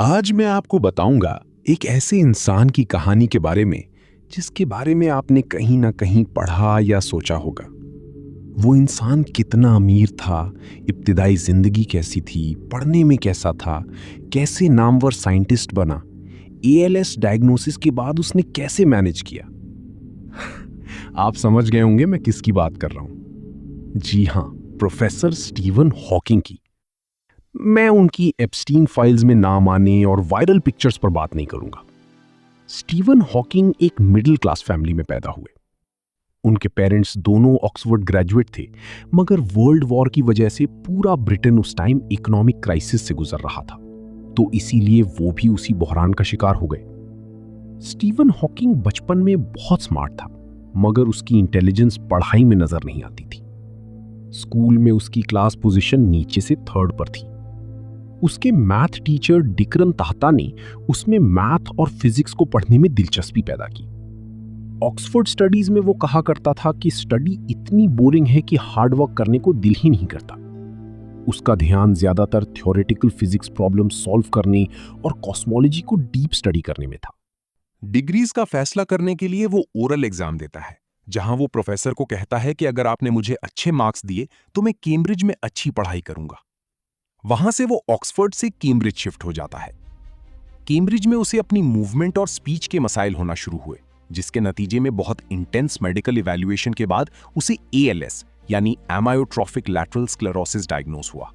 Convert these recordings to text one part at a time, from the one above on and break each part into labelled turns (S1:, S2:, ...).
S1: आज मैं आपको बताऊंगा एक ऐसे इंसान की कहानी के बारे में जिसके बारे में आपने कहीं ना कहीं पढ़ा या सोचा होगा। वो इंसान कितना अमीर था, इब्तिदाई जिंदगी कैसी थी, पढ़ने में कैसा था, कैसे नामवर साइंटिस्ट बना, एएलएस डायग्नोसिस के बाद उसने कैसे मैनेज किया। आप समझ गए होंगे मैं किसकी बात कर रहा हूं। जी हां, प्रोफेसर स्टीवन हॉकिंग की। मैं उनकी एप्स्टीन फाइल्स में नाम आने और वायरल पिक्चर्स पर बात नहीं करूंगा। स्टीवन हॉकिंग एक मिडिल क्लास फैमिली में पैदा हुए। उनके पेरेंट्स दोनों ऑक्सफोर्ड ग्रेजुएट थे, मगर वर्ल्ड वॉर की वजह से पूरा ब्रिटेन उस टाइम इकोनॉमिक क्राइसिस से गुजर रहा था, तो इसीलिए वो भी उसी बहरान का शिकार हो गए। स्टीवन हॉकिंग बचपन में बहुत स्मार्ट था, मगर उसकी इंटेलिजेंस पढ़ाई में नजर नहीं आती थी। स्कूल में उसकी क्लास पोजीशन नीचे से थर्ड पर थी। उसके मैथ टीचर डिक्रन ताहता ने उसमें मैथ और फिजिक्स को पढ़ने में दिलचस्पी पैदा की। ऑक्सफोर्ड स्टडीज में वो कहा करता था कि स्टडी इतनी बोरिंग है कि हार्ड वर्क करने को दिल ही नहीं करता। उसका ध्यान ज्यादातर थ्योरेटिकल फिजिक्स प्रॉब्लम सॉल्व करने और कॉस्मोलॉजी को डीप स्टडी करने में था।
S2: डिग्रीज का फैसला करने के लिए वो ओरल एग्जाम देता है, जहां वो प्रोफेसर को कहता है कि अगर आपने मुझे अच्छे मार्क्स दिए तो मैं कैम्ब्रिज में अच्छी पढ़ाई करूंगा। वहां से वो ऑक्सफोर्ड से कैम्ब्रिज शिफ्ट हो जाता है। कैम्ब्रिज में उसे अपनी मूवमेंट और स्पीच के मसाइल होना शुरू हुए, जिसके नतीजे में बहुत इंटेंस मेडिकल इवैल्यूएशन के बाद उसे एएलएस यानी एमायोट्रोफिक लैटरल स्क्लेरोसिस डायग्नोस हुआ।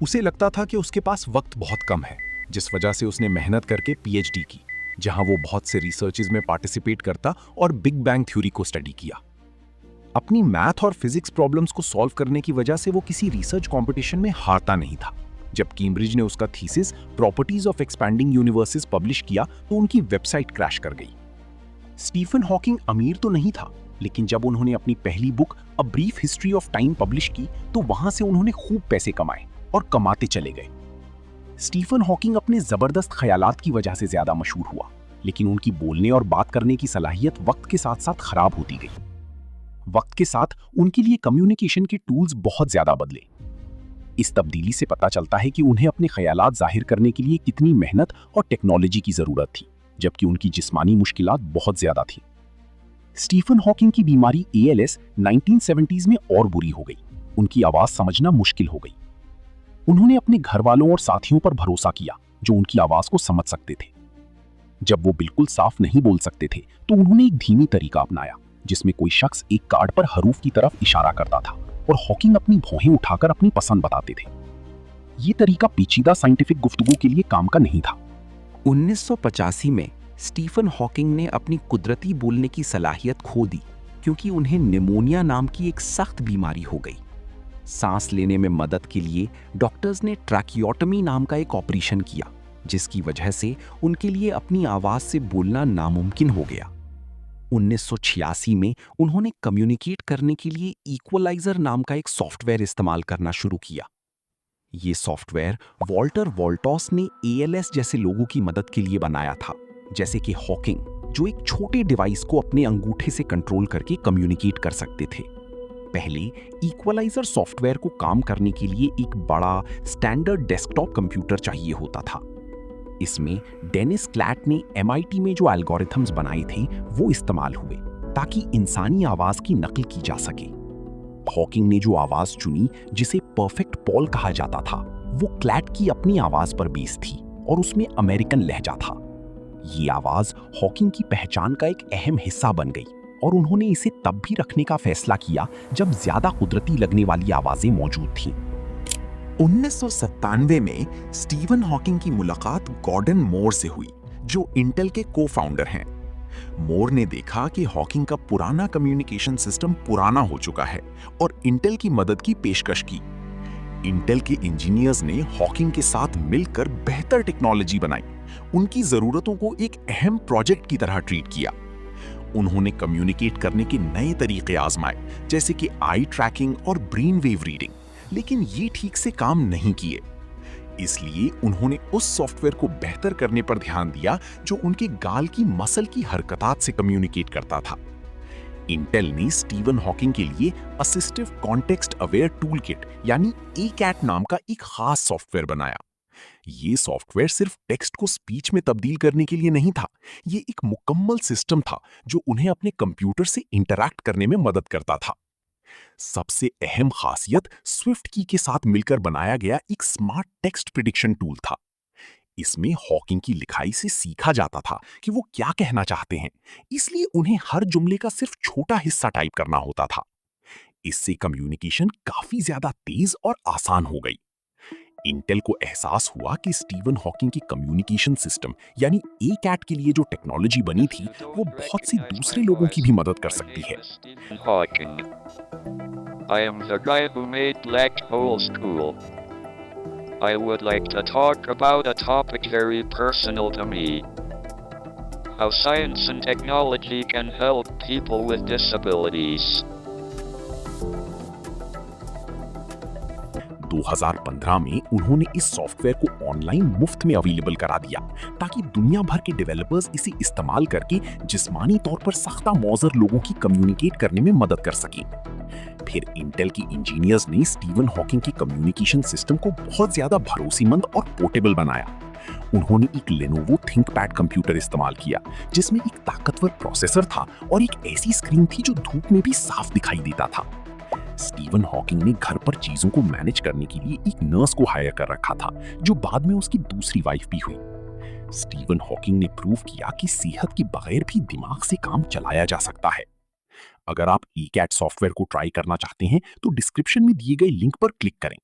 S2: उसे लगता था कि उसके पास वक्त बहुत कम है, जिस वजह से उसने मेहनत करके पीएचडी की, जहां वो बहुत से रिसर्चेज में पार्टिसिपेट करता और बिग बैंग थ्योरी को स्टडी किया। अपनी मैथ और फिजिक्स प्रॉब्लम्स को सॉल्व करने की वजह से वो किसी रिसर्च कंपटीशन में हारता नहीं था। जब कैम्ब्रिज ने उसका thesis properties of expanding universes publish किया तो उनकी वेबसाइट क्रैश कर गई। स्टीफन हॉकिंग अमीर तो नहीं था, लेकिन जब उन्होंने अपनी पहली book a brief history of time publish की तो वहां से उन्होंने खूब पैसे कमाए और कमाते चले गए। स्टीफन हॉकिंग अपने जबरदस्त ख्यालात की वजह से ज्यादा मशहूर हुआ, लेकिन उनकी बोलने और बात करने की सलाहियत वक्त के साथ साथ खराब होती गई। वक्त के साथ उनके लिए कम्युनिकेशन के टूल्स बहुत ज्यादा बदले। इस तब्दीली से पता चलता है कि उन्हें अपने ख्यालात जाहिर करने के लिए कितनी मेहनत और टेक्नोलॉजी की जरूरत थी, जबकि उनकी जिस्मानी मुश्किलात बहुत ज्यादा थी। स्टीफन हॉकिंग की बीमारी एएलएस 1970s में और बुरी हो गई। उनकी आवाज समझना मुश्किल हो गई। उन्होंने अपने घर वालों और साथियों पर भरोसा किया जो उनकी आवाज को समझ सकते थे। जब वो बिल्कुल साफ नहीं बोल सकते थे तो उन्होंने एक धीमी तरीका अपनाया, जिसमें कोई शख्स एक कार्ड पर हरूफ की तरफ इशारा करता था और हॉकिंग अपनी भौहें उठाकर अपनी पसंद बताते थे। ये तरीका पेचीदा साइंटिफिक गुफ्तगू के लिए काम का नहीं था।
S3: 1985 में स्टीफन हॉकिंग ने अपनी कुदरती बोलने की सलाहियत खो दी, क्योंकि उन्हें निमोनिया नाम की एक सख्त बीमारी हो गई। सांस लेने में मदद के लिए डॉक्टर्स ने ट्रैकियोटमी नाम का एक ऑपरेशन किया, जिसकी वजह से उनके लिए अपनी आवाज से बोलना नामुमकिन हो गया। 1986 में उन्होंने कम्युनिकेट करने के लिए इक्वलाइजर नाम का एक सॉफ्टवेयर इस्तेमाल करना शुरू किया। ये सॉफ्टवेयर वॉल्टर वॉल्टॉस ने एएलएस जैसे लोगों की मदद के लिए बनाया था, जैसे कि हॉकिंग, जो एक छोटे डिवाइस को अपने अंगूठे से कंट्रोल करके कम्युनिकेट कर सकते थे। पहले इक्वलाइजर सॉफ्टवेयर को काम करने के लिए एक बड़ा स्टैंडर्ड डेस्कटॉप कंप्यूटर चाहिए होता था। इसमें डेनिस क्लैट ने एमआईटी में जो एल्गोरिथम्स बनाए थे वो इस्तेमाल हुए, ताकि इंसानी आवाज की नकल की जा सके। हॉकिंग ने जो आवाज चुनी, जिसे परफेक्ट पॉल कहा जाता था, वो क्लैट की अपनी आवाज पर बेस थी और उसमें अमेरिकन लहजा था। ये आवाज हॉकिंग की पहचान का एक अहम हिस्सा बन गई और उन्होंने इसे तब भी रखने का फैसला किया जब ज्यादा कुदरती लगने वाली आवाजें मौजूद थीं।
S2: 1997 में स्टीवन हॉकिंग की मुलाकात गॉर्डन मोर से हुई, जो इंटेल के को-फाउंडर हैं। मोर ने देखा कि हॉकिंग का पुराना कम्युनिकेशन सिस्टम पुराना हो चुका है और इंटेल की मदद की पेशकश की। इंटेल के इंजीनियर्स ने हॉकिंग के साथ मिलकर बेहतर टेक्नोलॉजी बनाई, उनकी जरूरतों को एक अहम प्रोजेक्ट की तरह ट्रीट किया। उन्होंने कम्युनिकेट करने के नए तरीके आजमाए, जैसे कि आई ट्रैकिंग और ब्रेन वेव रीडिंग, लेकिन ये ठीक से काम नहीं किए। इसलिए उन्होंने उस सॉफ्टवेयर को बेहतर करने पर ध्यान दिया जो उनके गाल की मसल की हरकतात से कम्युनिकेट करता था। इंटेल ने स्टीवन हॉकिंग के लिए assistive context aware tool kit यानी एकैट नाम का एक खास सॉफ्टवेयर बनाया। ये सॉफ्टवेयर सिर्फ टेक्स्ट को स्पीच में तब्दील करने के लिए नहीं था, ये एक मुकम्मल सिस्टम था जो उन्हें अपने कंप्यूटर से इंटरैक्ट करने में मदद करता था। सबसे अहम खासियत स्विफ्ट की के साथ मिलकर बनाया गया एक स्मार्ट टेक्स्ट प्रिडिक्शन टूल था। इसमें हॉकिंग की लिखाई से सीखा जाता था कि वो क्या कहना चाहते हैं, इसलिए उन्हें हर जुमले का सिर्फ छोटा हिस्सा टाइप करना होता था। इससे कम्युनिकेशन काफी ज्यादा तेज और आसान हो गई। इंटेल को एहसास हुआ कि स्टीवन हॉकिंग की कम्युनिकेशन सिस्टम यानी ए-कैट के लिए जो टेक्नोलॉजी बनी थी वो बहुत से दूसरे लोगों की भी मदद कर सकती है।
S4: I am the guy who made Black Hole School. I would like to talk about a topic very personal to me. How science and technology can help people with disabilities.
S2: 2015 में उन्होंने इस सॉफ्टवेयर को online मुफ्त में available करा दिया ताकि दुनिया भर के डेवलपर्स इसे इस्तेमाल करके जिस्मानी तौर पर सख्ता मौजर लोगों की कम्युनिकेट करने में मदद कर सकें। फिर इंटेल की इंजीनियर्स ने स्टीवन हॉकिंग की कम्युनिकेशन सिस्टम को बहुत ज्यादा भरोसेमंद और पोर्टेबल बनाया। उन्होंने एक लेनोवो थिंकपैड कंप्यूटर इस्तेमाल किया जिसमें एक ताकतवर प्रोसेसर था और एक ऐसी स्क्रीन थी जो धूप में भी साफ दिखाई देता था। स्टीवन हॉकिंग ने घर पर चीजों को मैनेज करने के लिए एक नर्स को हायर कर रखा था जो बाद में उसकी दूसरी वाइफ भी हुई। स्टीवन हॉकिंग ने प्रूव किया कि सेहत के बगैर भी दिमाग से काम चलाया जा सकता है। अगर आप ए-कैट सॉफ्टवेयर को ट्राई करना चाहते हैं तो डिस्क्रिप्शन में दिए गए लिंक पर क्लिक करें।